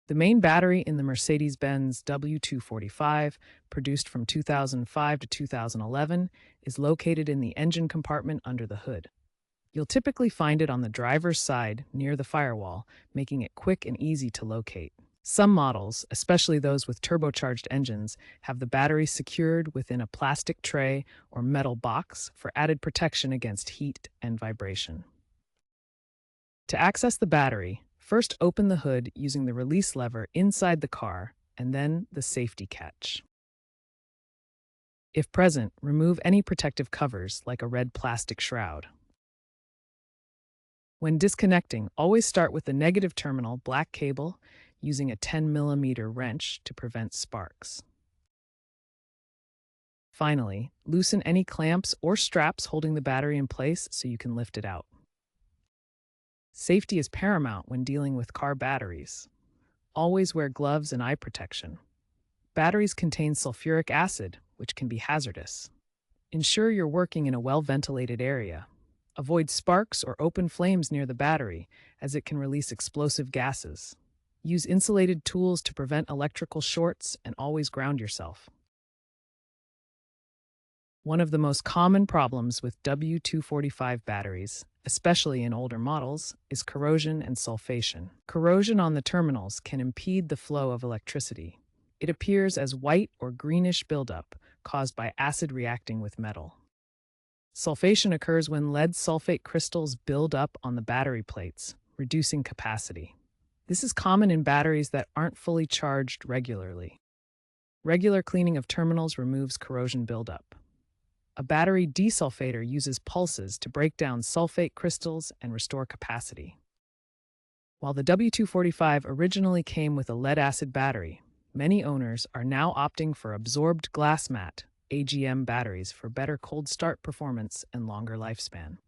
The main battery in the Mercedes-Benz W245, produced from 2005 to 2011, is located in the engine compartment under the hood. You'll typically find it on the driver's side near the firewall, making it quick and easy to locate. Some models, especially those with turbocharged engines, have the battery secured within a plastic tray or metal box for added protection against heat and vibration. To access the battery, first open the hood using the release lever inside the car and then the safety catch. If present, remove any protective covers like a red plastic shroud. When disconnecting, always start with the negative terminal black cable using a 10mm wrench to prevent sparks. Finally, loosen any clamps or straps holding the battery in place so you can lift it out. Safety is paramount when dealing with car batteries. Always wear gloves and eye protection. Batteries contain sulfuric acid, which can be hazardous. Ensure you're working in a well-ventilated area. Avoid sparks or open flames near the battery, as it can release explosive gases. Use insulated tools to prevent electrical shorts and always ground yourself. One of the most common problems with W245 batteries, especially in older models, is corrosion and sulfation. Corrosion on the terminals can impede the flow of electricity. It appears as white or greenish buildup caused by acid reacting with metal. Sulfation occurs when lead sulfate crystals build up on the battery plates, reducing capacity. This is common in batteries that aren't fully charged regularly. Regular cleaning of terminals removes corrosion buildup. A battery desulfator uses pulses to break down sulfate crystals and restore capacity. While the W245 originally came with a lead-acid battery, many owners are now opting for absorbed glass mat (AGM) batteries for better cold start performance and longer lifespan.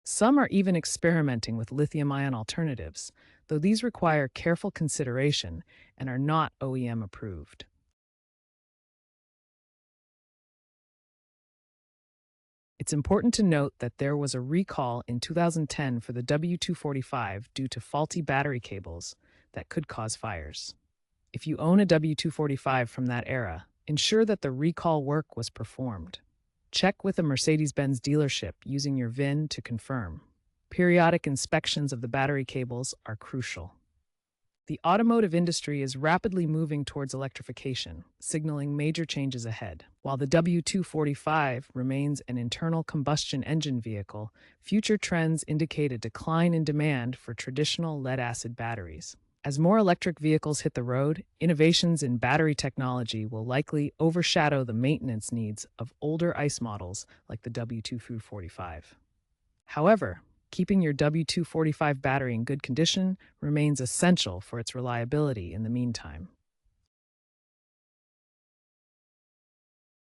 Some are even experimenting with lithium-ion alternatives, though these require careful consideration and are not OEM approved. It's important to note that there was a recall in 2010 for the W245 due to faulty battery cables that could cause fires. If you own a W245 from that era, ensure that the recall work was performed. Check with a Mercedes-Benz dealership using your VIN to confirm. Periodic inspections of the battery cables are crucial. The automotive industry is rapidly moving towards electrification, signaling major changes ahead. While the W245 remains an internal combustion engine vehicle, future trends indicate a decline in demand for traditional lead-acid batteries. As more electric vehicles hit the road, innovations in battery technology will likely overshadow the maintenance needs of older ICE models like the W245. However, keeping your W245 battery in good condition remains essential for its reliability in the meantime.